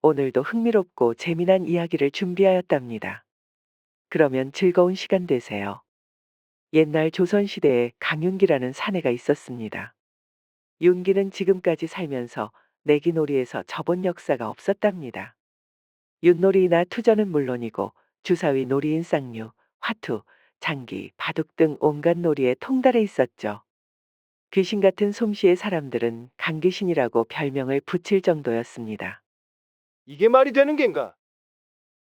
오늘도 흥미롭고 재미난 이야기를 준비하였답니다. 그러면 즐거운 시간 되세요. 옛날 조선시대에 강윤기라는 사내가 있었습니다. 윤기는 지금까지 살면서 내기놀이에서 져본 역사가 없었답니다. 윷놀이나 투전은 물론이고 주사위 놀이인 쌍류, 화투, 장기, 바둑 등 온갖 놀이에 통달해 있었죠. 귀신 같은 솜씨의 사람들은 강귀신이라고 별명을 붙일 정도였습니다. 이게 말이 되는 겐가?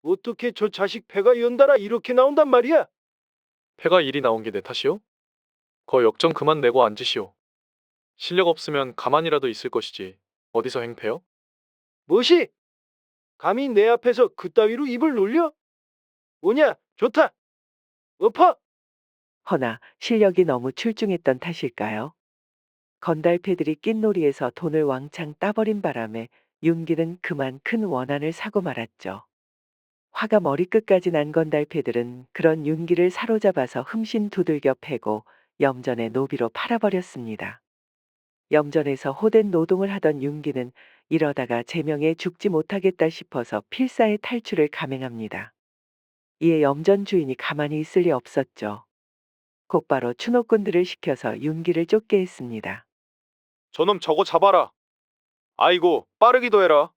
어떻게 저 자식 패가 연달아 이렇게 나온단 말이야? 패가 일이 나온 게 내 탓이오? 거 역정 그만 내고 앉으시오. 실력 없으면 가만히라도 있을 것이지. 어디서 행패요? 뭐시? 감히 내 앞에서 그따위로 입을 놀려? 오냐? 좋다. 엎어! 허나 실력이 너무 출중했던 탓일까요? 건달패들이 낀 놀이에서 돈을 왕창 따버린 바람에 윤기는 그만 큰 원한을 사고 말았죠. 화가 머리끝까지 난 건달패들은 그런 윤기를 사로잡아서 흠신 두들겨 패고 염전의 노비로 팔아버렸습니다. 염전에서 호된 노동을 하던 윤기는 이러다가 제명에 죽지 못하겠다 싶어서 필사의 탈출을 감행합니다. 이에 염전 주인이 가만히 있을 리 없었죠. 곧바로 추노꾼들을 시켜서 윤기를 쫓게 했습니다. 저놈 저거 잡아라. 아이고, 빠르기도 해라.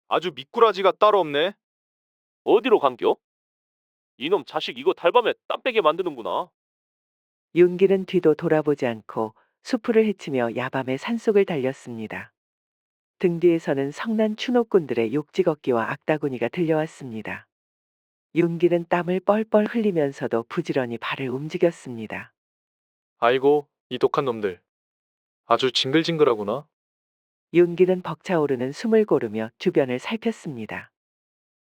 아주 미꾸라지가 따로 없네. 어디로 감겨? 이놈 자식 이거 달밤에 땀 빼게 만드는구나. 윤기는 뒤도 돌아보지 않고 수풀을 헤치며 야밤의 산속을 달렸습니다. 등 뒤에서는 성난 추노꾼들의 욕지걷기와 악다구니가 들려왔습니다. 윤기는 땀을 뻘뻘 흘리면서도 부지런히 발을 움직였습니다. 아이고, 이 독한 놈들. 아주 징글징글하구나. 윤기는 벅차오르는 숨을 고르며 주변을 살폈습니다.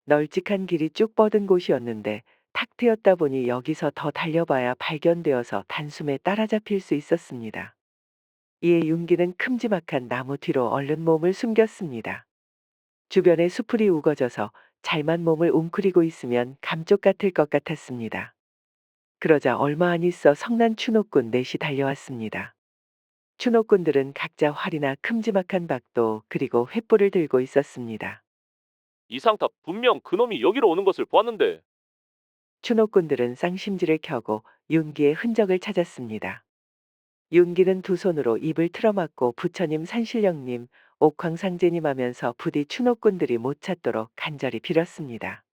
널찍한 길이 쭉 뻗은 곳이었는데 탁 트였다 보니 여기서 더 달려봐야 발견되어서 단숨에 따라잡힐 수 있었습니다. 이에 윤기는 큼지막한 나무 뒤로 얼른 몸을 숨겼습니다. 주변에 수풀이 우거져서 잘만 몸을 웅크리고 있으면 감쪽 같을 것 같았습니다. 그러자 얼마 안 있어 성난 추노꾼 넷이 달려왔습니다. 추노꾼들은 각자 활이나 큼지막한 박도 그리고 횃불을 들고 있었습니다. 이상탑 분명 그놈이 여기로 오는 것을 보았는데. 추노꾼들은 쌍심지를 켜고 윤기의 흔적을 찾았습니다. 윤기는 두 손으로 입을 틀어막고 부처님 산신령님, 옥황상제님 하면서 부디 추노꾼들이 못 찾도록 간절히 빌었습니다.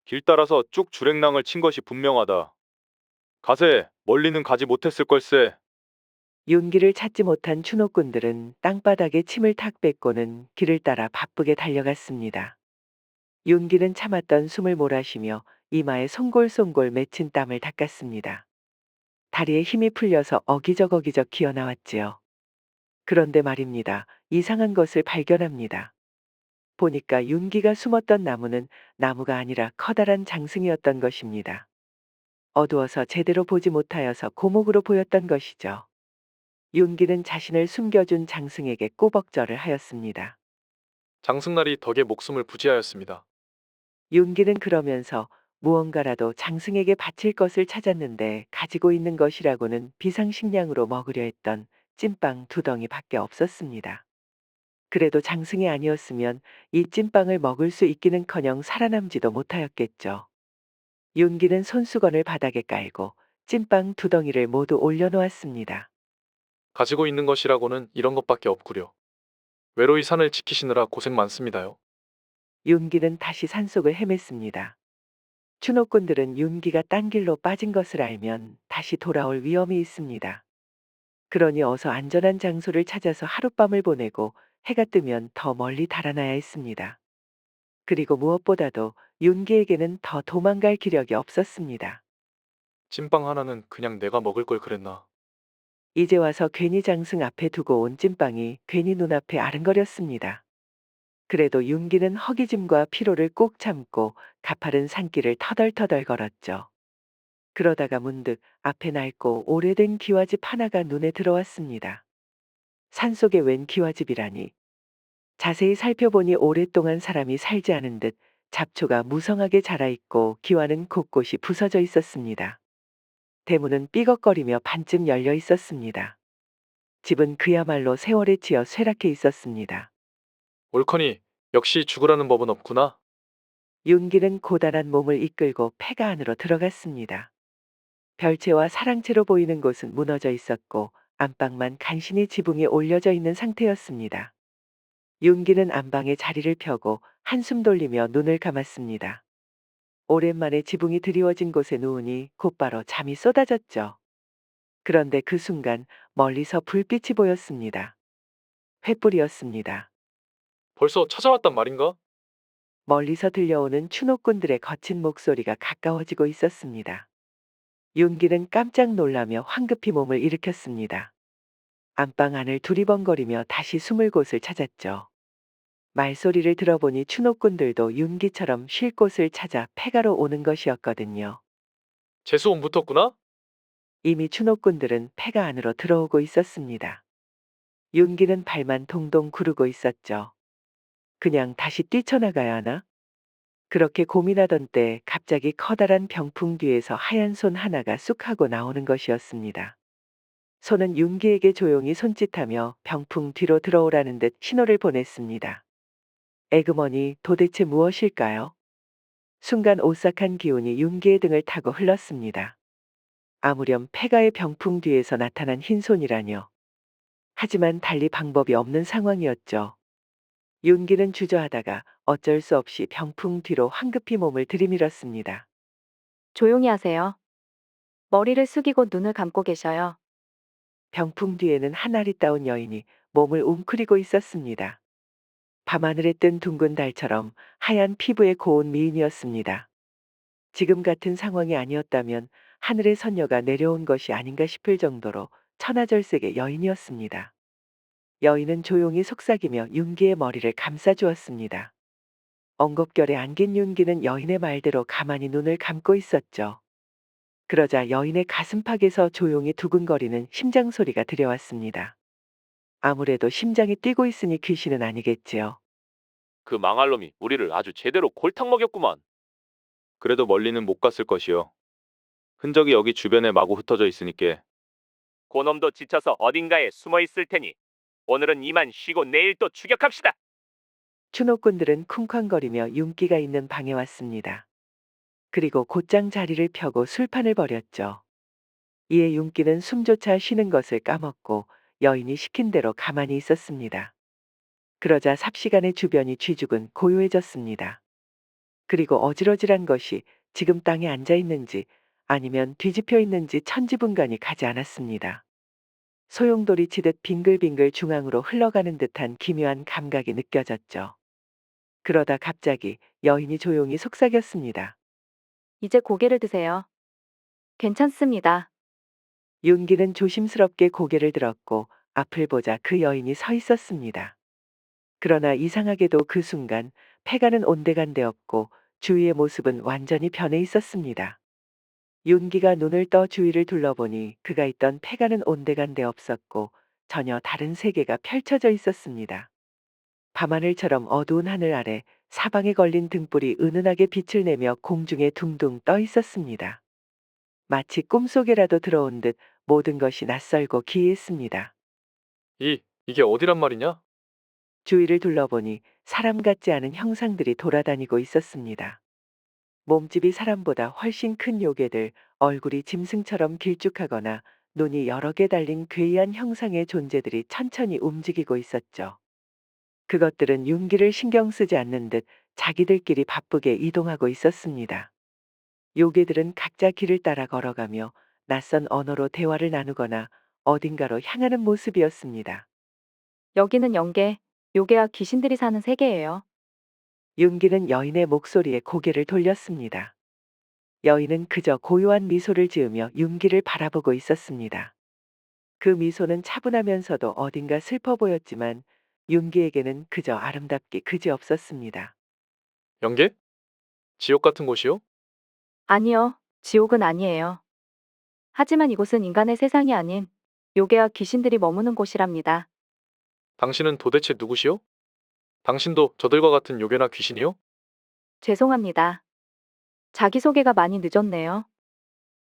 길 따라서 쭉 주랭랑을 친 것이 분명하다. 가세, 멀리는 가지 못했을 걸세. 윤기를 찾지 못한 추노꾼들은 땅바닥에 침을 탁 뱉고는 길을 따라 바쁘게 달려갔습니다. 윤기는 참았던 숨을 몰아쉬며 이마에 송골송골 맺힌 땀을 닦았습니다. 다리에 힘이 풀려서 어기적어기적 기어나왔지요. 그런데 말입니다. 이상한 것을 발견합니다. 보니까 윤기가 숨었던 나무는 나무가 아니라 커다란 장승이었던 것입니다. 어두워서 제대로 보지 못하여서 고목으로 보였던 것이죠. 윤기는 자신을 숨겨준 장승에게 꼬벅절을 하였습니다. 장승날이 덕에 목숨을 부지하였습니다. 윤기는 그러면서 무언가라도 장승에게 바칠 것을 찾았는데 가지고 있는 것이라고는 비상식량으로 먹으려 했던 찐빵 2덩이밖에 없었습니다. 그래도 장승이 아니었으면 이 찐빵을 먹을 수 있기는커녕 살아남지도 못하였겠죠. 윤기는 손수건을 바닥에 깔고 찐빵 2덩이를 모두 올려놓았습니다. 가지고 있는 것이라고는 이런 것밖에 없구려. 외로이 산을 지키시느라 고생 많습니다요. 윤기는 다시 산속을 헤맸습니다. 추노꾼들은 윤기가 딴 길로 빠진 것을 알면 다시 돌아올 위험이 있습니다. 그러니 어서 안전한 장소를 찾아서 하룻밤을 보내고 해가 뜨면 더 멀리 달아나야 했습니다. 그리고 무엇보다도 윤기에게는 더 도망갈 기력이 없었습니다. 찐빵 하나는 그냥 내가 먹을 걸 그랬나. 이제 와서 괜히 장승 앞에 두고 온 찐빵이 괜히 눈앞에 아른거렸습니다. 그래도 윤기는 허기짐과 피로를 꼭 참고 가파른 산길을 터덜터덜 걸었죠. 그러다가 문득 앞에 낡고 오래된 기와집 하나가 눈에 들어왔습니다. 산속에 웬 기와집이라니. 자세히 살펴보니 오랫동안 사람이 살지 않은 듯 잡초가 무성하게 자라있고 기와는 곳곳이 부서져 있었습니다. 대문은 삐걱거리며 반쯤 열려 있었습니다. 집은 그야말로 세월에 치여 쇠락해 있었습니다. 옳거니 역시 죽으라는 법은 없구나. 윤기는 고단한 몸을 이끌고 폐가 안으로 들어갔습니다. 별채와 사랑채로 보이는 곳은 무너져 있었고 안방만 간신히 지붕에 올려져 있는 상태였습니다. 윤기는 안방에 자리를 펴고 한숨 돌리며 눈을 감았습니다. 오랜만에 지붕이 드리워진 곳에 누우니 곧바로 잠이 쏟아졌죠. 그런데 그 순간 멀리서 불빛이 보였습니다. 횃불이었습니다. 벌써 찾아왔단 말인가? 멀리서 들려오는 추노꾼들의 거친 목소리가 가까워지고 있었습니다. 윤기는 깜짝 놀라며 황급히 몸을 일으켰습니다. 안방 안을 두리번거리며 다시 숨을 곳을 찾았죠. 말소리를 들어보니 추노꾼들도 윤기처럼 쉴 곳을 찾아 폐가로 오는 것이었거든요. 재수온 붙었구나? 이미 추노꾼들은 폐가 안으로 들어오고 있었습니다. 윤기는 발만 동동 구르고 있었죠. 그냥 다시 뛰쳐나가야 하나? 그렇게 고민하던 때 갑자기 커다란 병풍 뒤에서 하얀 손 하나가 쑥 하고 나오는 것이었습니다. 손은 윤기에게 조용히 손짓하며 병풍 뒤로 들어오라는 듯 신호를 보냈습니다. 에그머니 도대체 무엇일까요? 순간 오싹한 기운이 윤기의 등을 타고 흘렀습니다. 아무렴 폐가의 병풍 뒤에서 나타난 흰손이라뇨. 하지만 달리 방법이 없는 상황이었죠. 윤기는 주저하다가 어쩔 수 없이 병풍 뒤로 황급히 몸을 들이밀었습니다. 조용히 하세요. 머리를 숙이고 눈을 감고 계셔요. 병풍 뒤에는 한 아리따운 여인이 몸을 웅크리고 있었습니다. 밤하늘에 뜬 둥근 달처럼 하얀 피부의 고운 미인이었습니다. 지금 같은 상황이 아니었다면 하늘의 선녀가 내려온 것이 아닌가 싶을 정도로 천하절색의 여인이었습니다. 여인은 조용히 속삭이며 윤기의 머리를 감싸주었습니다. 엉겁결에 안긴 윤기는 여인의 말대로 가만히 눈을 감고 있었죠. 그러자 여인의 가슴팍에서 조용히 두근거리는 심장 소리가 들려왔습니다. 아무래도 심장이 뛰고 있으니 귀신은 아니겠지요. 그 망할 놈이 우리를 아주 제대로 골탕 먹였구만. 그래도 멀리는 못 갔을 것이요. 흔적이 여기 주변에 마구 흩어져 있으니께. 고놈도 지쳐서 어딘가에 숨어 있을 테니 오늘은 이만 쉬고 내일 또 추격합시다. 추노꾼들은 쿵쾅거리며 윤기가 있는 방에 왔습니다. 그리고 곧장 자리를 펴고 술판을 벌였죠. 이에 윤기는 숨조차 쉬는 것을 까먹고 여인이 시킨 대로 가만히 있었습니다. 그러자 삽시간에 주변이 쥐죽은 고요해졌습니다. 그리고 어지러질한 것이 지금 땅에 앉아 있는지 아니면 뒤집혀 있는지 천지분간이 가지 않았습니다. 소용돌이 치듯 빙글빙글 중앙으로 흘러가는 듯한 기묘한 감각이 느껴졌죠. 그러다 갑자기 여인이 조용히 속삭였습니다. 이제 고개를 드세요. 괜찮습니다. 윤기는 조심스럽게 고개를 들었고 앞을 보자 그 여인이 서 있었습니다. 그러나 이상하게도 그 순간 폐가는 온데간데없고 주위의 모습은 완전히 변해 있었습니다. 윤기가 눈을 떠 주위를 둘러보니 그가 있던 폐가는 온데간데 없었고 전혀 다른 세계가 펼쳐져 있었습니다. 밤하늘처럼 어두운 하늘 아래 사방에 걸린 등불이 은은하게 빛을 내며 공중에 둥둥 떠 있었습니다. 마치 꿈속에라도 들어온 듯 모든 것이 낯설고 기이했습니다. 이게 어디란 말이냐? 주위를 둘러보니 사람 같지 않은 형상들이 돌아다니고 있었습니다. 몸집이 사람보다 훨씬 큰 요괴들, 얼굴이 짐승처럼 길쭉하거나 눈이 여러 개 달린 괴이한 형상의 존재들이 천천히 움직이고 있었죠. 그것들은 윤기를 신경 쓰지 않는 듯 자기들끼리 바쁘게 이동하고 있었습니다. 요괴들은 각자 길을 따라 걸어가며 낯선 언어로 대화를 나누거나 어딘가로 향하는 모습이었습니다. 여기는 영계, 요괴와 귀신들이 사는 세계예요. 윤기는 여인의 목소리에 고개를 돌렸습니다. 여인은 그저 고요한 미소를 지으며 윤기를 바라보고 있었습니다. 그 미소는 차분하면서도 어딘가 슬퍼 보였지만 윤기에게는 그저 아름답기 그지없었습니다. 영계? 지옥 같은 곳이요? 아니요, 지옥은 아니에요. 하지만 이곳은 인간의 세상이 아닌 요괴와 귀신들이 머무는 곳이랍니다. 당신은 도대체 누구시오? 당신도 저들과 같은 요괴나 귀신이요? 죄송합니다. 자기소개가 많이 늦었네요.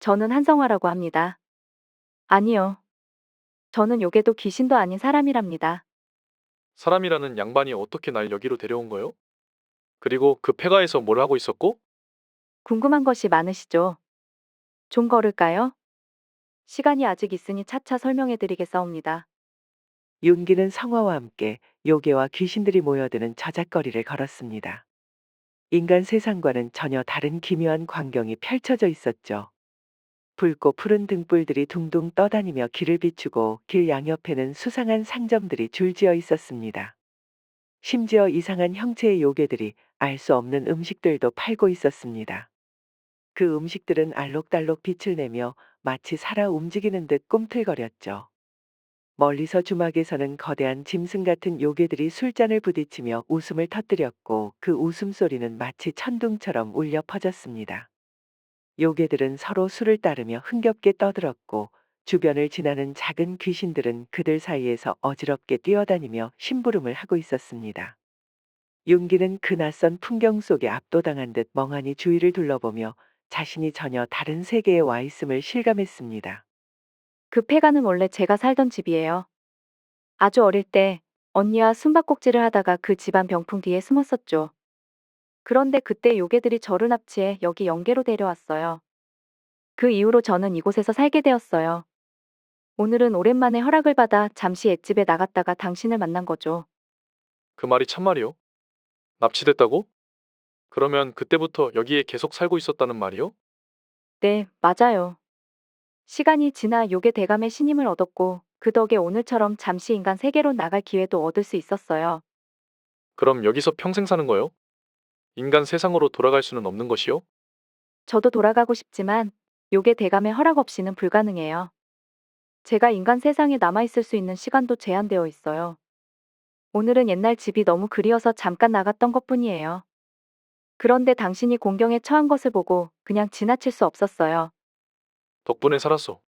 저는 한성화라고 합니다. 아니요. 저는 요괴도 귀신도 아닌 사람이랍니다. 사람이라는 양반이 어떻게 날 여기로 데려온 거요? 그리고 그 폐가에서 뭘 하고 있었고? 궁금한 것이 많으시죠? 좀 걸을까요? 시간이 아직 있으니 차차 설명해 드리겠사옵니다. 윤기는 성화와 함께 요괴와 귀신들이 모여드는 저작거리를 걸었습니다. 인간 세상과는 전혀 다른 기묘한 광경이 펼쳐져 있었죠. 붉고 푸른 등불들이 둥둥 떠다니며 길을 비추고 길 양옆에는 수상한 상점들이 줄지어 있었습니다. 심지어 이상한 형체의 요괴들이 알 수 없는 음식들도 팔고 있었습니다. 그 음식들은 알록달록 빛을 내며 마치 살아 움직이는 듯 꿈틀거렸죠. 멀리서 주막에서는 거대한 짐승 같은 요괴들이 술잔을 부딪히며 웃음을 터뜨렸고 그 웃음소리는 마치 천둥처럼 울려 퍼졌습니다. 요괴들은 서로 술을 따르며 흥겹게 떠들었고 주변을 지나는 작은 귀신들은 그들 사이에서 어지럽게 뛰어다니며 심부름을 하고 있었습니다. 윤기는 그 낯선 풍경 속에 압도당한 듯 멍하니 주위를 둘러보며 자신이 전혀 다른 세계에 와 있음을 실감했습니다. 그 폐가는 원래 제가 살던 집이에요. 아주 어릴 때 언니와 숨바꼭질을 하다가 그 집안 병풍 뒤에 숨었었죠. 그런데 그때 요괴들이 저를 납치해 여기 영계로 데려왔어요. 그 이후로 저는 이곳에서 살게 되었어요. 오늘은 오랜만에 허락을 받아 잠시 앳집에 나갔다가 당신을 만난 거죠. 그 말이 참말이요? 납치됐다고? 그러면 그때부터 여기에 계속 살고 있었다는 말이요? 네, 맞아요. 시간이 지나 요괴 대감의 신임을 얻었고 그 덕에 오늘처럼 잠시 인간 세계로 나갈 기회도 얻을 수 있었어요. 그럼 여기서 평생 사는 거요? 인간 세상으로 돌아갈 수는 없는 것이요? 저도 돌아가고 싶지만 요괴 대감의 허락 없이는 불가능해요. 제가 인간 세상에 남아있을 수 있는 시간도 제한되어 있어요. 오늘은 옛날 집이 너무 그리워서 잠깐 나갔던 것뿐이에요. 그런데 당신이 공경에 처한 것을 보고 그냥 지나칠 수 없었어요. 덕분에 살았소.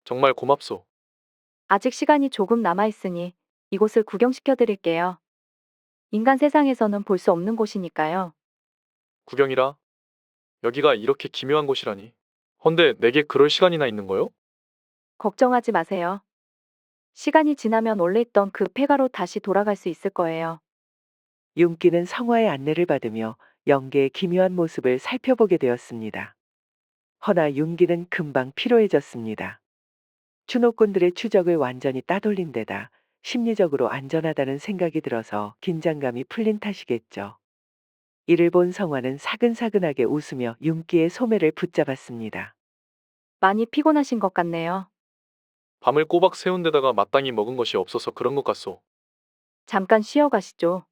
정말 고맙소. 아직 시간이 조금 남아있으니 이곳을 구경시켜 드릴게요. 인간 세상에서는 볼 수 없는 곳이니까요. 구경이라? 여기가 이렇게 기묘한 곳이라니. 헌데 내게 그럴 시간이나 있는 거요? 걱정하지 마세요. 시간이 지나면 원래 있던 그 폐가로 다시 돌아갈 수 있을 거예요. 윤기는 성화의 안내를 받으며 영계의 기묘한 모습을 살펴보게 되었습니다. 허나 윤기는 금방 피로해졌습니다. 추노꾼들의 추적을 완전히 따돌린 데다 심리적으로 안전하다는 생각이 들어서 긴장감이 풀린 탓이겠죠. 이를 본 성화는 사근사근하게 웃으며 윤기의 소매를 붙잡았습니다. 많이 피곤하신 것 같네요. 밤을 꼬박 새운 데다가 마땅히 먹은 것이 없어서 그런 것 같소. 잠깐 쉬어 가시죠.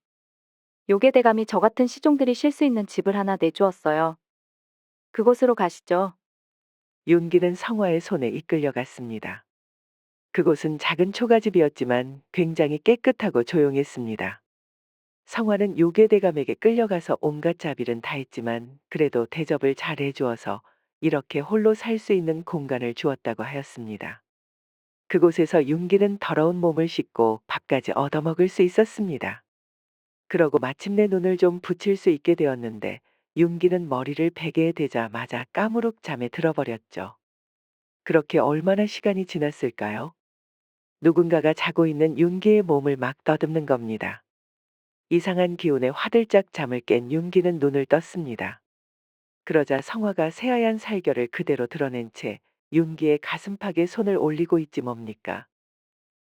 요괴 대감이 저 같은 시종들이 쉴 수 있는 집을 하나 내주었어요. 그곳으로 가시죠. 윤기는 성화의 손에 이끌려갔습니다. 그곳은 작은 초가집이었지만 굉장히 깨끗하고 조용했습니다. 성화는 요괴대감에게 끌려가서 온갖 자비는 다 했지만 그래도 대접을 잘 해주어서 이렇게 홀로 살 수 있는 공간을 주었다고 하였습니다. 그곳에서 윤기는 더러운 몸을 씻고 밥까지 얻어먹을 수 있었습니다. 그러고 마침내 눈을 좀 붙일 수 있게 되었는데 윤기는 머리를 베개에 대자마자 까무룩 잠에 들어버렸죠. 그렇게 얼마나 시간이 지났을까요? 누군가가 자고 있는 윤기의 몸을 막 더듬는 겁니다. 이상한 기운에 화들짝 잠을 깬 윤기는 눈을 떴습니다. 그러자 성화가 새하얀 살결을 그대로 드러낸 채 윤기의 가슴팍에 손을 올리고 있지 뭡니까?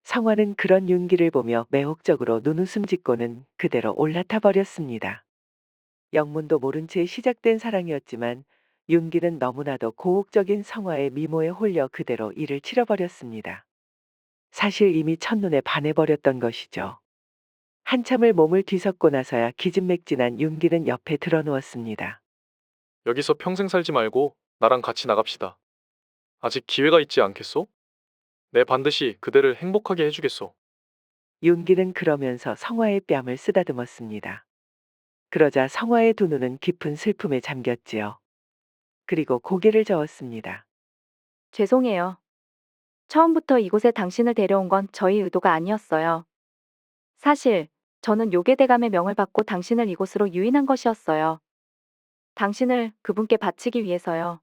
성화는 그런 윤기를 보며 매혹적으로 눈웃음 짓고는 그대로 올라타 버렸습니다. 영문도 모른 채 시작된 사랑이었지만 윤기는 너무나도 고혹적인 성화의 미모에 홀려 그대로 이를 치러버렸습니다. 사실 이미 첫눈에 반해버렸던 것이죠. 한참을 몸을 뒤섞고 나서야 기진맥진한 윤기는 옆에 드러누웠습니다. 여기서 평생 살지 말고 나랑 같이 나갑시다. 아직 기회가 있지 않겠소? 내 반드시 그대를 행복하게 해주겠소. 윤기는 그러면서 성화의 뺨을 쓰다듬었습니다. 그러자 성화의 두 눈은 깊은 슬픔에 잠겼지요. 그리고 고개를 저었습니다. 죄송해요. 처음부터 이곳에 당신을 데려온 건 저희 의도가 아니었어요. 사실 저는 요괴 대감의 명을 받고 당신을 이곳으로 유인한 것이었어요. 당신을 그분께 바치기 위해서요.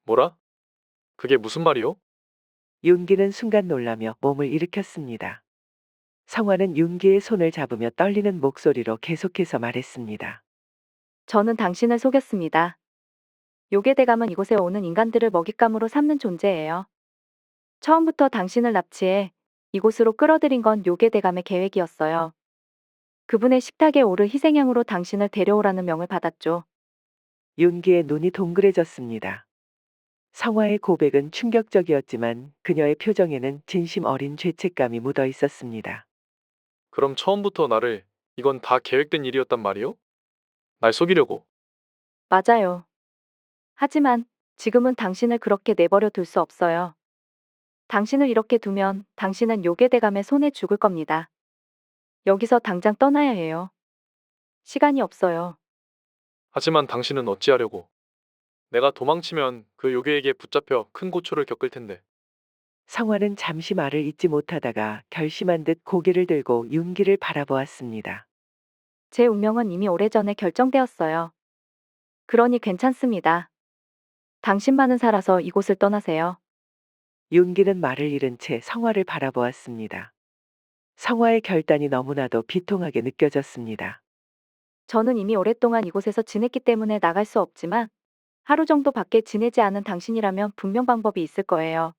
뭐라? 그게 무슨 말이요? 윤기는 순간 놀라며 몸을 일으켰습니다. 성화는 윤기의 손을 잡으며 떨리는 목소리로 계속해서 말했습니다. 저는 당신을 속였습니다. 요괴대감은 이곳에 오는 인간들을 먹잇감으로 삼는 존재예요. 처음부터 당신을 납치해 이곳으로 끌어들인 건 요괴대감의 계획이었어요. 그분의 식탁에 오를 희생양으로 당신을 데려오라는 명을 받았죠. 윤기의 눈이 동그래졌습니다. 성화의 고백은 충격적이었지만 그녀의 표정에는 진심 어린 죄책감이 묻어 있었습니다. 그럼 처음부터 나를 이건 다 계획된 일이었단 말이요? 날 속이려고. 맞아요. 하지만 지금은 당신을 그렇게 내버려 둘 수 없어요. 당신을 이렇게 두면 당신은 요괴대감의 손에 죽을 겁니다. 여기서 당장 떠나야 해요. 시간이 없어요. 하지만 당신은 어찌하려고. 내가 도망치면 그 요괴에게 붙잡혀 큰 고초를 겪을 텐데. 성화는 잠시 말을 잇지 못하다가 결심한 듯 고개를 들고 윤기를 바라보았습니다. 제 운명은 이미 오래전에 결정되었어요. 그러니 괜찮습니다. 당신만은 살아서 이곳을 떠나세요. 윤기는 말을 잃은 채 성화를 바라보았습니다. 성화의 결단이 너무나도 비통하게 느껴졌습니다. 저는 이미 오랫동안 이곳에서 지냈기 때문에 나갈 수 없지만 하루 정도 밖에 지내지 않은 당신이라면 분명 방법이 있을 거예요.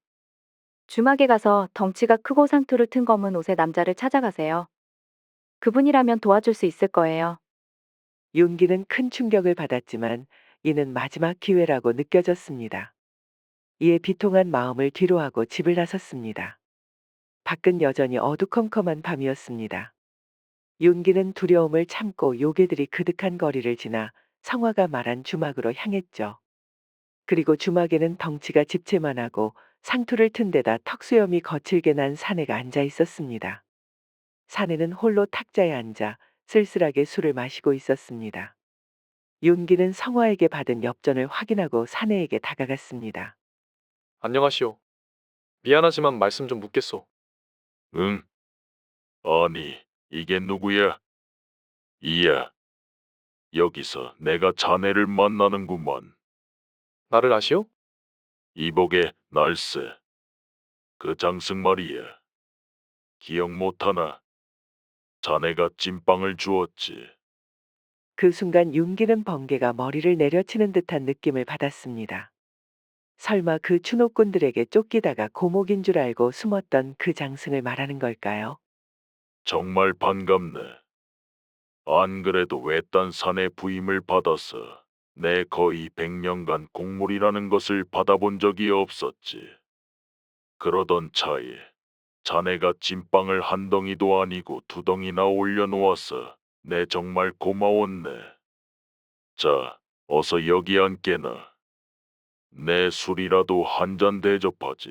주막에 가서 덩치가 크고 상투를 튼 검은 옷의 남자를 찾아가세요. 그분이라면 도와줄 수 있을 거예요. 윤기는 큰 충격을 받았지만 이는 마지막 기회라고 느껴졌습니다. 이에 비통한 마음을 뒤로하고 집을 나섰습니다. 밖은 여전히 어두컴컴한 밤이었습니다. 윤기는 두려움을 참고 요괴들이 그득한 거리를 지나 성화가 말한 주막으로 향했죠. 그리고 주막에는 덩치가 집채만하고 상투를 튼 데다 턱수염이 거칠게 난 사내가 앉아 있었습니다. 사내는 홀로 탁자에 앉아 쓸쓸하게 술을 마시고 있었습니다. 윤기는 성화에게 받은 엽전을 확인하고 사내에게 다가갔습니다. 안녕하시오. 미안하지만 말씀 좀 묻겠소. 응? 아니, 이게 누구야? 이야, 여기서 내가 자네를 만나는구먼. 나를 아시오? 이복의 날쌔, 그 장승 말이야. 기억 못하나? 자네가 찐빵을 주었지. 그 순간 윤기는 번개가 머리를 내려치는 듯한 느낌을 받았습니다. 설마 그 추노꾼들에게 쫓기다가 고목인 줄 알고 숨었던 그 장승을 말하는 걸까요? 정말 반갑네. 안 그래도 외딴 산의 부임을 받아서 내 거의 100년간 곡물이라는 것을 받아본 적이 없었지. 그러던 차에 자네가 찐빵을 한 덩이도 아니고 두 덩이나 올려놓아서 내 정말 고마웠네. 자, 어서 여기 앉게나. 내 술이라도 한 잔 대접하지.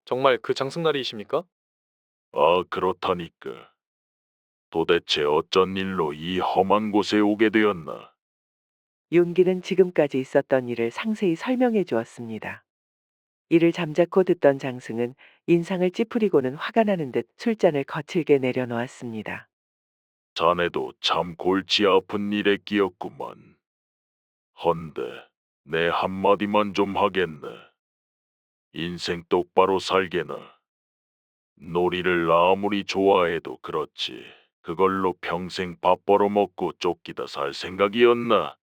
정말 그 장승날이십니까? 아, 그렇다니까. 도대체 어쩐 일로 이 험한 곳에 오게 되었나? 윤기는 지금까지 있었던 일을 상세히 설명해 주었습니다. 이를 잠자코 듣던 장승은 인상을 찌푸리고는 화가 나는 듯 술잔을 거칠게 내려놓았습니다. 자네도 참 골치 아픈 일에 끼었구만. 헌데 내 한마디만 좀 하겠네. 인생 똑바로 살게나. 놀이를 아무리 좋아해도 그렇지. 그걸로 평생 밥 벌어먹고 쫓기다 살 생각이었나?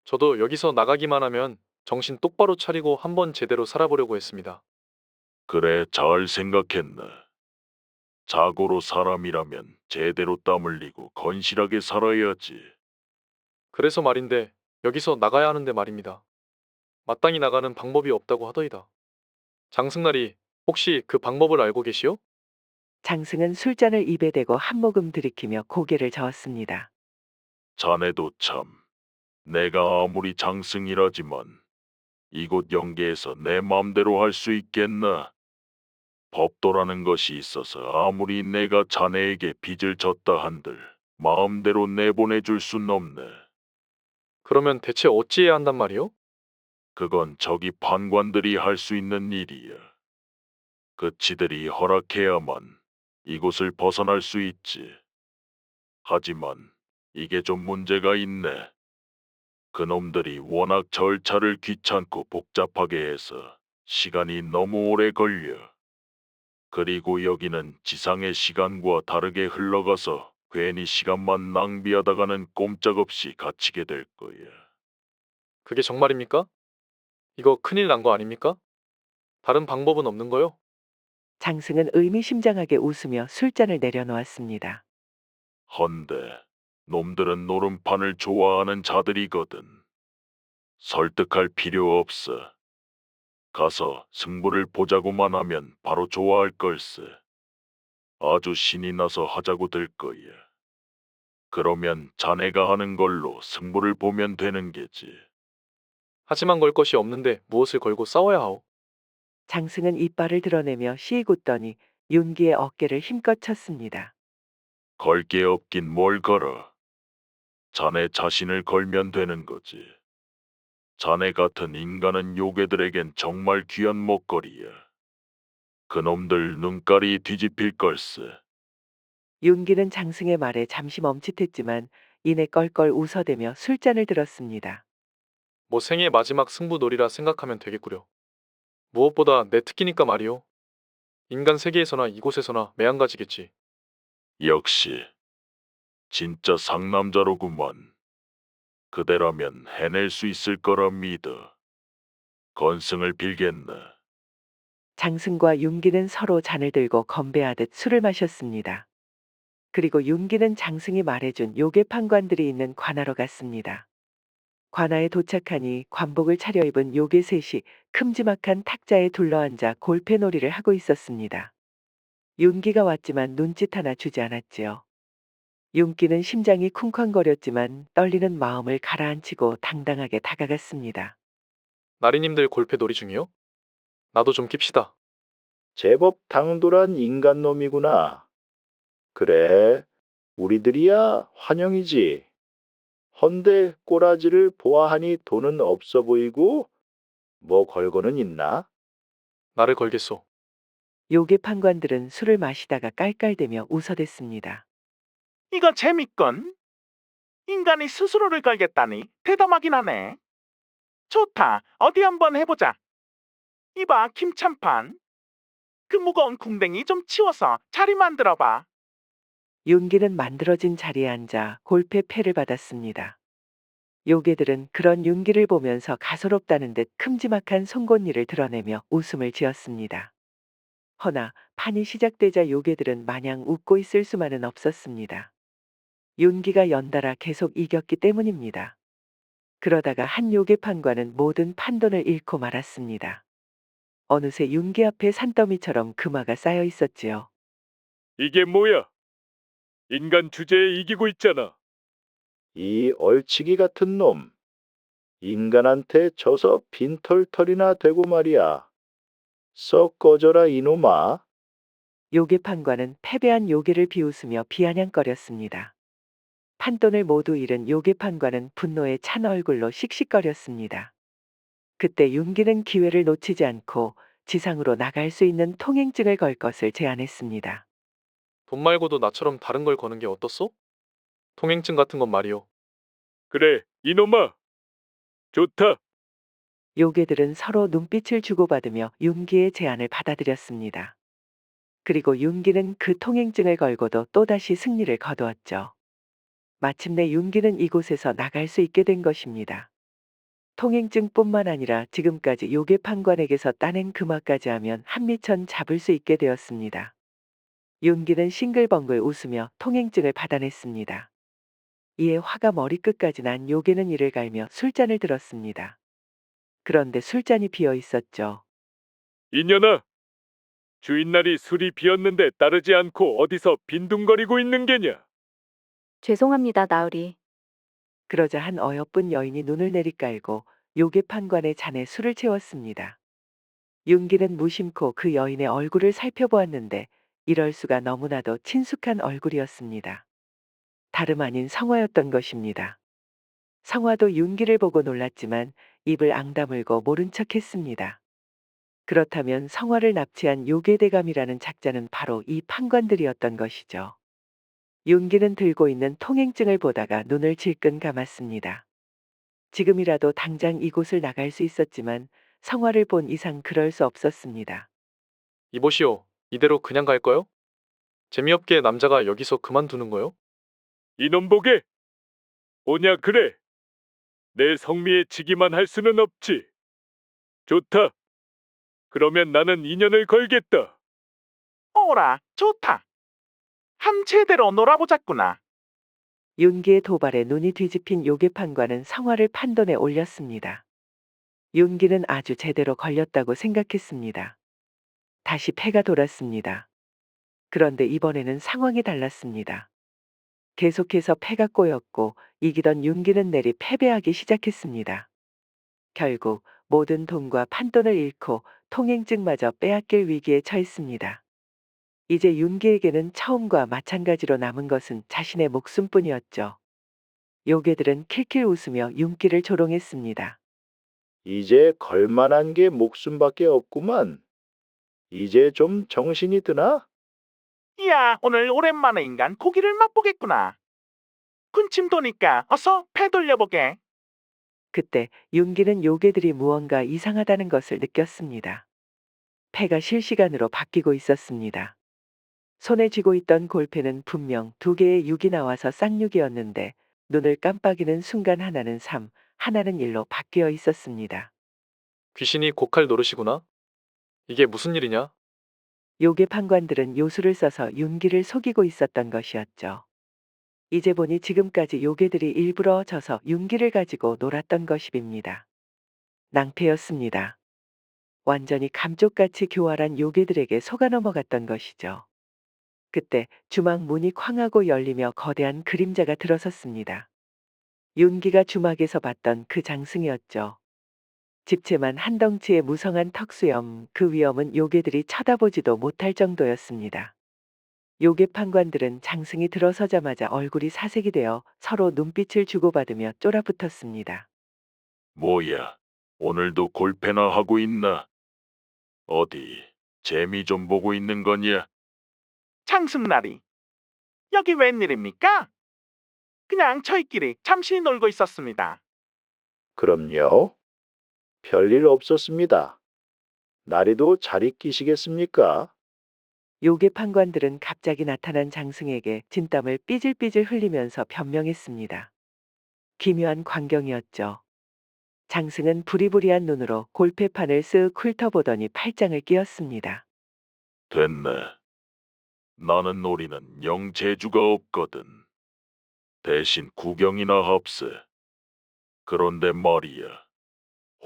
저도 여기서 나가기만 하면 정신 똑바로 차리고 한번 제대로 살아보려고 했습니다. 그래, 잘 생각했네. 자고로 사람이라면 제대로 땀 흘리고 건실하게 살아야지. 그래서 말인데 여기서 나가야 하는데 말입니다. 마땅히 나가는 방법이 없다고 하더이다. 장승날이 혹시 그 방법을 알고 계시오? 장승은 술잔을 입에 대고 한 모금 들이키며 고개를 저었습니다. 자네도 참. 내가 아무리 장승이라지만 이곳 영계에서 내 맘대로 할 수 있겠나? 법도라는 것이 있어서 아무리 내가 자네에게 빚을 졌다 한들 마음대로 내보내줄 순 없네. 그러면 대체 어찌해야 한단 말이오? 그건 저기 판관들이 할 수 있는 일이야. 그치들이 허락해야만 이곳을 벗어날 수 있지. 하지만 이게 좀 문제가 있네. 그놈들이 워낙 절차를 귀찮고 복잡하게 해서 시간이 너무 오래 걸려. 그리고 여기는 지상의 시간과 다르게 흘러가서 괜히 시간만 낭비하다가는 꼼짝없이 갇히게 될 거야. 그게 정말입니까? 이거 큰일 난 거 아닙니까? 다른 방법은 없는 거요? 장승은 의미심장하게 웃으며 술잔을 내려놓았습니다. 헌데 놈들은 노름판을 좋아하는 자들이거든. 설득할 필요 없어. 가서 승부를 보자고만 하면 바로 좋아할 걸세. 아주 신이 나서 하자고 될 거야. 그러면 자네가 하는 걸로 승부를 보면 되는 게지. 하지만 걸 것이 없는데 무엇을 걸고 싸워야 하오? 장승은 이빨을 드러내며 씩 웃더니 윤기의 어깨를 힘껏 쳤습니다. 걸 게 없긴 뭘 걸어. 자네 자신을 걸면 되는 거지. 자네 같은 인간은 요괴들에겐 정말 귀한 먹거리야. 그놈들 눈깔이 뒤집힐 걸세. 윤기는 장승의 말에 잠시 멈칫했지만 이내 껄껄 웃어대며 술잔을 들었습니다. 뭐 생애 마지막 승부놀이라 생각하면 되겠구려. 무엇보다 내 특기니까 말이오. 인간 세계에서나 이곳에서나 매한가지겠지. 역시 진짜 상남자로구만. 그대라면 해낼 수 있을 거라 믿어. 건승을 빌겠나. 장승과 윤기는 서로 잔을 들고 건배하듯 술을 마셨습니다. 그리고 윤기는 장승이 말해준 요괴 판관들이 있는 관하로 갔습니다. 관아에 도착하니 관복을 차려입은 요괴 셋이 큼지막한 탁자에 둘러앉아 골패놀이를 하고 있었습니다. 윤기가 왔지만 눈짓 하나 주지 않았지요. 윤기는 심장이 쿵쾅거렸지만 떨리는 마음을 가라앉히고 당당하게 다가갔습니다. 나리님들 골패 놀이 중이요? 나도 좀 낍시다. 제법 당돌한 인간놈이구나. 그래, 우리들이야 환영이지. 헌데 꼬라지를 보아하니 돈은 없어 보이고 뭐 걸고는 있나? 나를 걸겠소. 요괴 판관들은 술을 마시다가 깔깔대며 웃어댔습니다. 이거 재밌건. 인간이 스스로를 걸겠다니 대담하긴 하네. 좋다. 어디 한번 해보자. 이봐, 김찬판. 그 무거운 궁뎅이 좀 치워서 자리 만들어봐. 윤기는 만들어진 자리에 앉아 골패 패를 받았습니다. 요괴들은 그런 윤기를 보면서 가소롭다는 듯 큼지막한 송곳니를 드러내며 웃음을 지었습니다. 허나 판이 시작되자 요괴들은 마냥 웃고 있을 수만은 없었습니다. 윤기가 연달아 계속 이겼기 때문입니다. 그러다가 한 요괴 판관은 모든 판돈을 잃고 말았습니다. 어느새 윤기 앞에 산더미처럼 금화가 쌓여 있었지요. 이게 뭐야? 인간 주제에 이기고 있잖아. 이 얼치기 같은 놈. 인간한테 져서 빈털털이나 되고 말이야. 썩 꺼져라 이놈아. 요괴 판관은 패배한 요괴를 비웃으며 비아냥거렸습니다. 판돈을 모두 잃은 요괴 판관은 분노에 찬 얼굴로 씩씩거렸습니다. 그때 윤기는 기회를 놓치지 않고 지상으로 나갈 수 있는 통행증을 걸 것을 제안했습니다. 돈 말고도 나처럼 다른 걸 거는 게 어떻소? 통행증 같은 건 말이오. 그래, 이놈아. 좋다. 요괴들은 서로 눈빛을 주고받으며 윤기의 제안을 받아들였습니다. 그리고 윤기는 그 통행증을 걸고도 또다시 승리를 거두었죠. 마침내 윤기는 이곳에서 나갈 수 있게 된 것입니다. 통행증뿐만 아니라 지금까지 요괴 판관에게서 따낸 금화까지 하면 한미천 잡을 수 있게 되었습니다. 윤기는 싱글벙글 웃으며 통행증을 받아냈습니다. 이에 화가 머리끝까지 난 요괴는 이를 갈며 술잔을 들었습니다. 그런데 술잔이 비어 있었죠. 이년아. 주인날이 술이 비었는데 따르지 않고 어디서 빈둥거리고 있는 게냐? 죄송합니다, 나으리. 그러자 한 어여쁜 여인이 눈을 내리깔고 요괴 판관의 잔에 술을 채웠습니다. 윤기는 무심코 그 여인의 얼굴을 살펴보았는데 이럴 수가 너무나도 친숙한 얼굴이었습니다. 다름 아닌 성화였던 것입니다. 성화도 윤기를 보고 놀랐지만 입을 앙다물고 모른 척했습니다. 그렇다면 성화를 납치한 요괴대감이라는 작자는 바로 이 판관들이었던 것이죠. 윤기는 들고 있는 통행증을 보다가 눈을 질끈 감았습니다. 지금이라도 당장 이곳을 나갈 수 있었지만 성화를 본 이상 그럴 수 없었습니다. 이보시오. 이대로 그냥 갈 거요? 재미없게 남자가 여기서 그만두는 거요? 이놈 보게. 오냐 그래. 내 성미에 지기만 할 수는 없지. 좋다. 그러면 나는 인연을 걸겠다. 오라, 좋다. 함 제대로 놀아보자꾸나. 윤기의 도발에 눈이 뒤집힌 요괴판관은 성화를 판돈에 올렸습니다. 윤기는 아주 제대로 걸렸다고 생각했습니다. 다시 패가 돌았습니다. 그런데 이번에는 상황이 달랐습니다. 계속해서 패가 꼬였고 이기던 윤기는 내리 패배하기 시작했습니다. 결국 모든 돈과 판돈을 잃고 통행증마저 빼앗길 위기에 처했습니다. 이제 윤기에게는 처음과 마찬가지로 남은 것은 자신의 목숨뿐이었죠. 요괴들은 킬킬 웃으며 윤기를 조롱했습니다. 이제 걸만한 게 목숨밖에 없구만. 이제 좀 정신이 드나? 이야, 오늘 오랜만에 인간 고기를 맛보겠구나. 군침 도니까 어서 패 돌려보게. 그때 윤기는 요괴들이 무언가 이상하다는 것을 느꼈습니다. 패가 실시간으로 바뀌고 있었습니다. 손에 쥐고 있던 골패는 분명 2개의 6이 나와서 쌍육이었는데 눈을 깜빡이는 순간 하나는 3, 하나는 1로 바뀌어 있었습니다. 귀신이 고칼 노릇이구나. 이게 무슨 일이냐? 요괴 판관들은 요술을 써서 윤기를 속이고 있었던 것이었죠. 이제 보니 지금까지 요괴들이 일부러 져서 윤기를 가지고 놀았던 것입니다. 낭패였습니다. 완전히 감쪽같이 교활한 요괴들에게 속아 넘어갔던 것이죠. 그때 주막 문이 쾅 하고 열리며 거대한 그림자가 들어섰습니다. 윤기가 주막에서 봤던 그 장승이었죠. 집채만 한 덩치의 무성한 턱수염, 그 위엄은 요괴들이 쳐다보지도 못할 정도였습니다. 요괴 판관들은 장승이 들어서자마자 얼굴이 사색이 되어 서로 눈빛을 주고받으며 쫄아붙었습니다. 뭐야, 오늘도 골패나 하고 있나? 어디, 재미 좀 보고 있는 거냐? 장승날이. 여기 웬일입니까? 그냥 저희끼리 잠시 놀고 있었습니다. 그럼요. 별일 없었습니다. 나리도 잘 있기시겠습니까? 요괴 판관들은 갑자기 나타난 장승에게 진땀을 삐질삐질 흘리면서 변명했습니다. 기묘한 광경이었죠. 장승은 부리부리한 눈으로 골패판을 쓱 훑어보더니 팔짱을 끼었습니다. 됐네. 나는 놀이는 영 재주가 없거든. 대신 구경이나 합세. 그런데 말이야.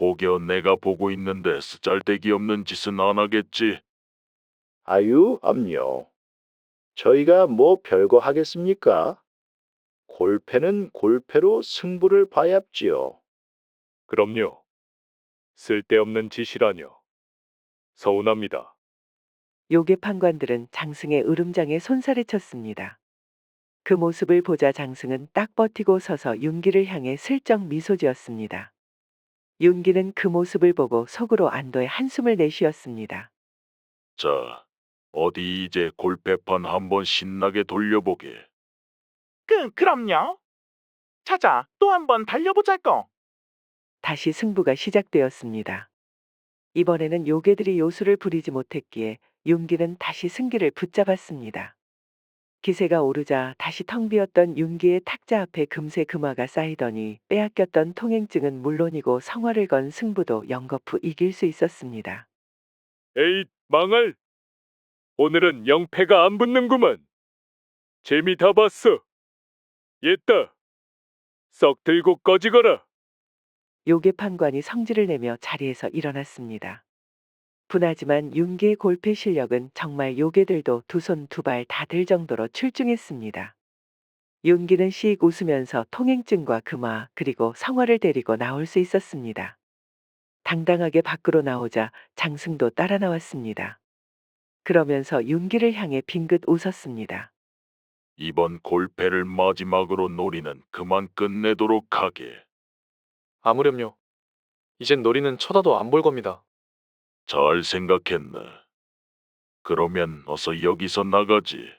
혹여 내가 보고 있는데 쓰잘데기 없는 짓은 안 하겠지? 아유, 암요. 저희가 뭐 별거 하겠습니까? 골패는 골패로 승부를 봐야지요. 그럼요. 쓸데없는 짓이라뇨. 서운합니다. 요괴 판관들은 장승의 으름장에 손살을 쳤습니다. 그 모습을 보자 장승은 딱 버티고 서서 윤기를 향해 슬쩍 미소 지었습니다. 윤기는 그 모습을 보고 속으로 안도의 한숨을 내쉬었습니다. 자, 어디 이제 골패판 한번 신나게 돌려보게. 그럼요. 자자, 또 한번 달려보자고. 다시 승부가 시작되었습니다. 이번에는 요괴들이 요술을 부리지 못했기에 윤기는 다시 승기를 붙잡았습니다. 기세가 오르자 다시 텅 비었던 윤기의 탁자 앞에 금세 금화가 쌓이더니 빼앗겼던 통행증은 물론이고 성화를 건 승부도 연거푸 이길 수 있었습니다. 에잇, 망할. 오늘은 영패가 안 붙는구만. 재미 다 봤어. 옛다. 썩 들고 꺼지거라. 요괴 판관이 성질을 내며 자리에서 일어났습니다. 분하지만 윤기의 골패 실력은 정말 요괴들도 두 손 두 발 다 들 정도로 출중했습니다. 윤기는 씩 웃으면서 통행증과 금화 그리고 성화를 데리고 나올 수 있었습니다. 당당하게 밖으로 나오자 장승도 따라 나왔습니다. 그러면서 윤기를 향해 빙긋 웃었습니다. 이번 골패를 마지막으로 놀이는 그만 끝내도록 하게. 아무렴요. 이젠 놀이는 쳐다도 안 볼 겁니다. 잘 생각했네. 그러면 어서 여기서 나가지.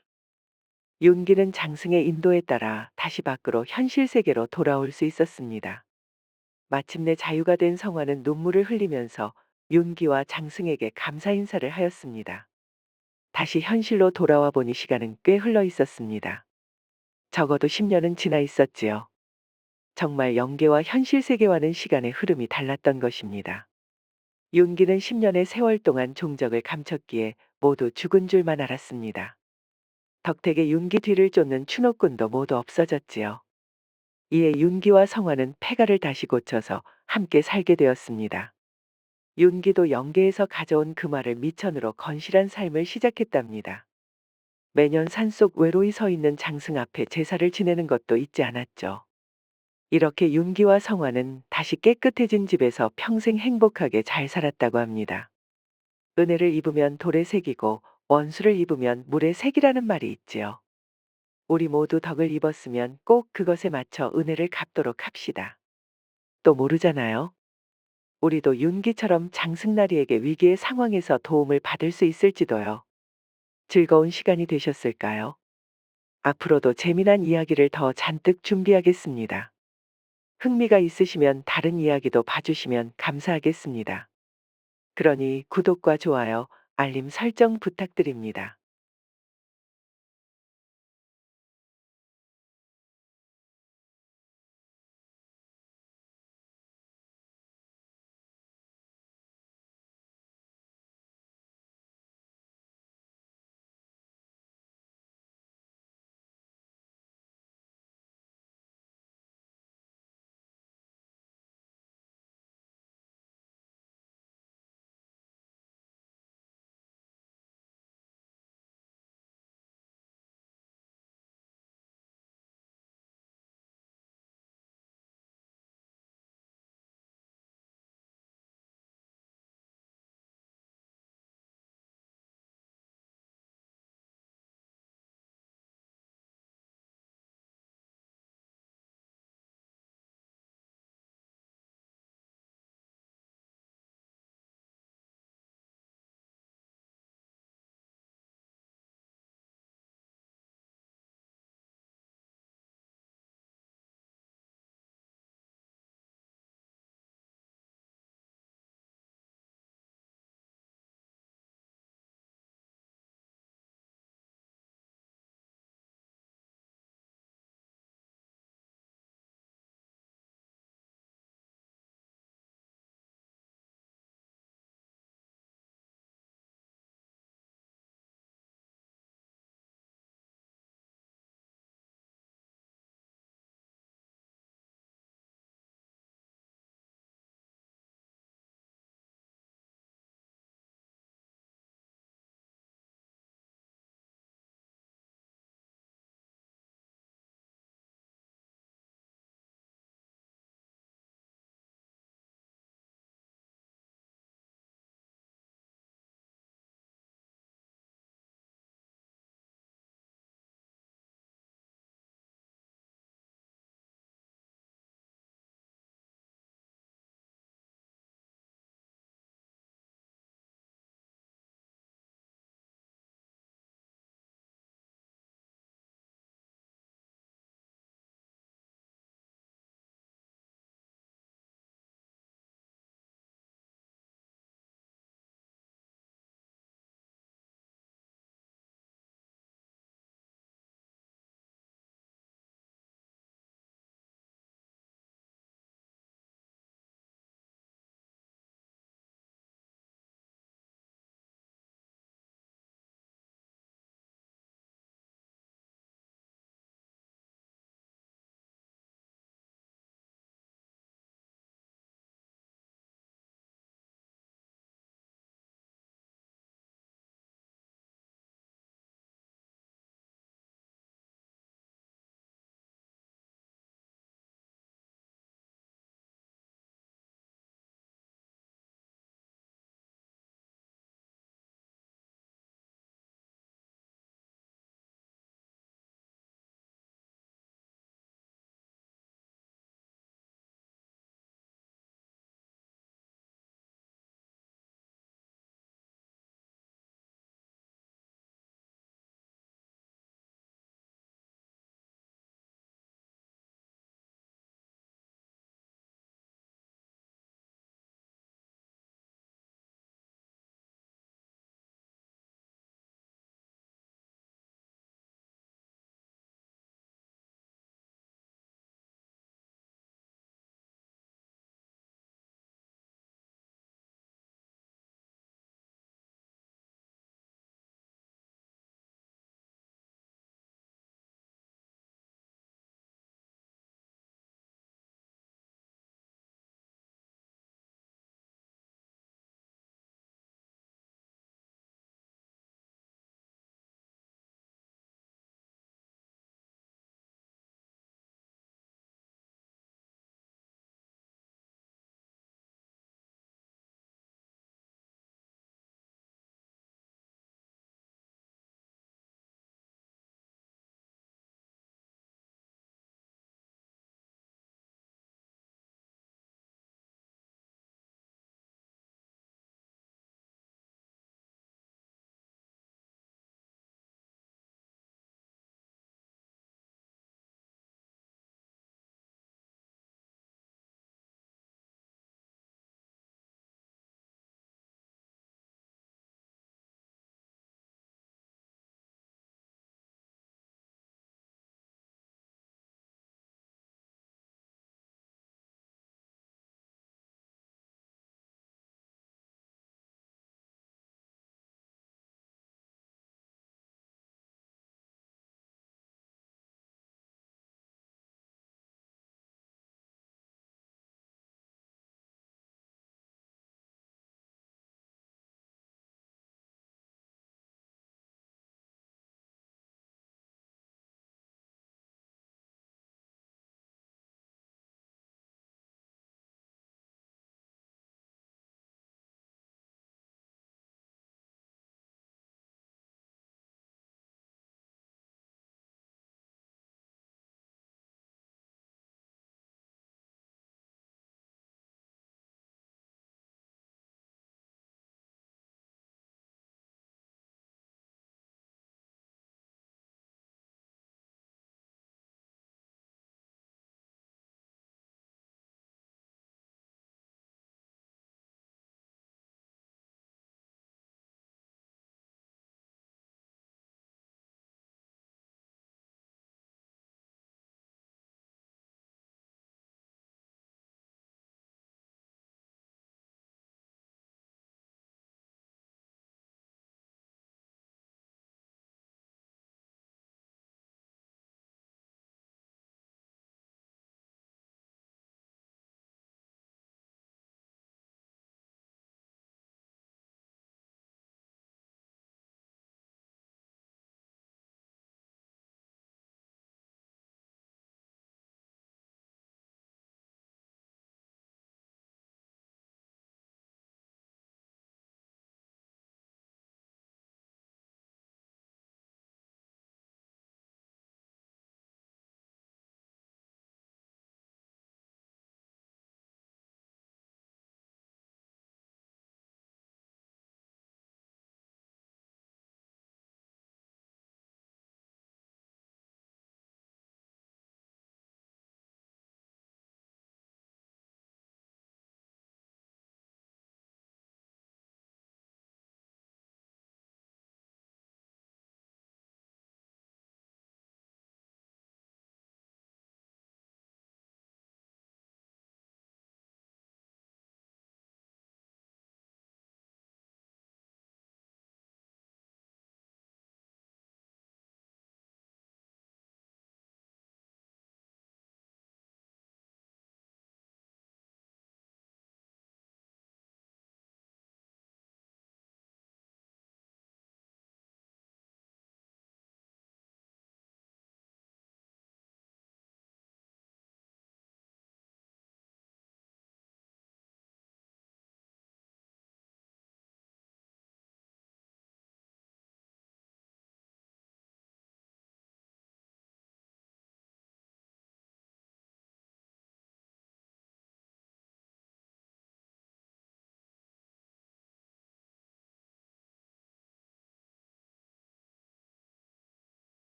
윤기는 장승의 인도에 따라 다시 밖으로 현실 세계로 돌아올 수 있었습니다. 마침내 자유가 된 성화는 눈물을 흘리면서 윤기와 장승에게 감사 인사를 하였습니다. 다시 현실로 돌아와 보니 시간은 꽤 흘러 있었습니다. 적어도 10년은 지나 있었지요. 정말 연계와 현실 세계와는 시간의 흐름이 달랐던 것입니다. 윤기는 10년의 세월 동안 종적을 감췄기에 모두 죽은 줄만 알았습니다. 덕택의 윤기 뒤를 쫓는 추노꾼도 모두 없어졌지요. 이에 윤기와 성화는 폐가를 다시 고쳐서 함께 살게 되었습니다. 윤기도 영계에서 가져온 금화를 미천으로 건실한 삶을 시작했답니다. 매년 산속 외로이 서 있는 장승 앞에 제사를 지내는 것도 잊지 않았죠. 이렇게 윤기와 성화는 다시 깨끗해진 집에서 평생 행복하게 잘 살았다고 합니다. 은혜를 입으면 돌에 새기고 원수를 입으면 물에 새기라는 말이 있지요. 우리 모두 덕을 입었으면 꼭 그것에 맞춰 은혜를 갚도록 합시다. 또 모르잖아요. 우리도 윤기처럼 장승나리에게 위기의 상황에서 도움을 받을 수 있을지도요. 즐거운 시간이 되셨을까요? 앞으로도 재미난 이야기를 더 잔뜩 준비하겠습니다. 흥미가 있으시면 다른 이야기도 봐주시면 감사하겠습니다. 그러니 구독과 좋아요, 알림 설정 부탁드립니다.